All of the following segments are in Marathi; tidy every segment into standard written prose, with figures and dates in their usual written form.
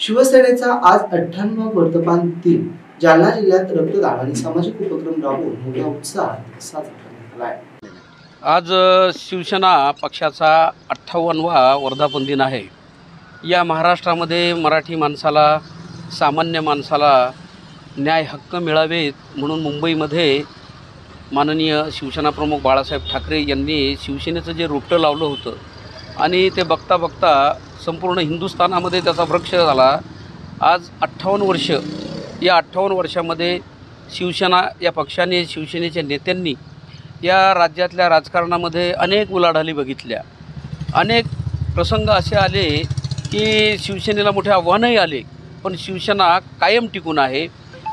शिवसेनेचा आज 98वा वर्धापन दिन जालना जिल्ह्यात रक्तदान आणि सामाजिक उपक्रम राबवून मोठ्या उत्साहात साजरा करण्यात आला आहे। आज शिवसेना पक्षाचा 58वा वर्धापन दिन आहे। या महाराष्ट्रामध्ये मराठी माणसाला, सामान्य माणसाला न्याय हक्क मिळावेत म्हणून मुंबईमध्ये माननीय शिवसेना प्रमुख बाळासाहेब ठाकरे यांनी शिवसेनेचं जे रोपटं लावलं होतं आणि ते बघता बघता संपूर्ण हिंदुस्थानामध्ये त्याचा वृक्ष झाला। आज 58 वर्ष, या 58 वर्षामध्ये शिवसेना या पक्षाने, शिवसेनेच्या नेत्यांनी या राज्यातल्या राजकारणामध्ये अनेक उलाढाली बघितल्या। अनेक प्रसंग असे आले की शिवसेनेला मोठे आव्हानही आले, पण शिवसेना कायम टिकून आहे।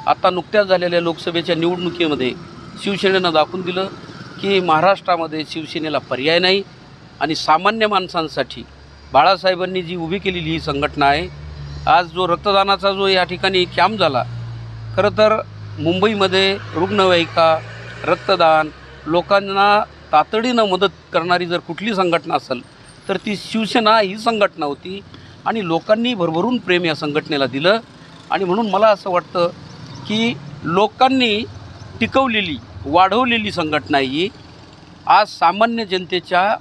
आता नुकत्याच झालेल्या लोकसभेच्या निवडणुकीमध्ये शिवसेनेनं दाखवून दिलं की महाराष्ट्रामध्ये शिवसेनेला पर्याय नाही आणि सामान्य माणसांसाठी बाळासाहेबांनी जी उभी केलेली ही संघटना आहे। आज जो रक्तदानाचा जो या ठिकाणी कॅम्प झाला, खरं तर मुंबईमध्ये रुग्णवाहिका, रक्तदान, लोकांना तातडीनं मदत करणारी जर कुठली संघटना असेल तर ती शिवसेना ही संघटना होती आणि लोकांनी भरभरून प्रेम या संघटनेला दिलं। आणि म्हणून मला असं वाटतं की लोकांनी टिकवलेली, वाढवलेली संघटना ही आज सामान्य जनतेच्या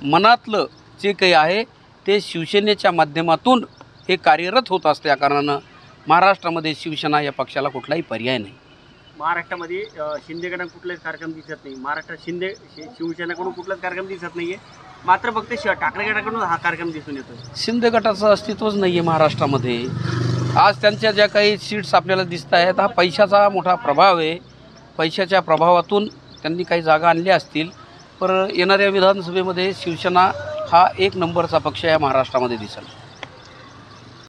मनातलं जे काही आहे ते शिवसेनेच्या माध्यमातून हे कार्यरत होत असते। या कारणानं महाराष्ट्रामध्ये शिवसेना या पक्षाला कुठलाही पर्याय नाही। महाराष्ट्रामध्ये शिंदे गटाकडून कुठलाच कार्यक्रम दिसत नाही। महाराष्ट्रात शिवसेनेकडून कुठलाच कार्यक्रम दिसत नाही आहे, मात्र फक्त ठाकरे गटाकडून हा कार्यक्रम दिसून येतो। शिंदे गटाचं अस्तित्वच नाही आहे महाराष्ट्रामध्ये। आज त्यांच्या ज्या काही सीट्स आपल्याला दिसत आहेत, हा पैशाचा मोठा प्रभाव आहे। पैशाच्या प्रभावातून त्यांनी काही जागा आणल्या असतील, पण येणाऱ्या विधानसभेमध्ये शिवसेना हा एक नंबरचा पक्ष या महाराष्ट्रामध्ये दिसेल।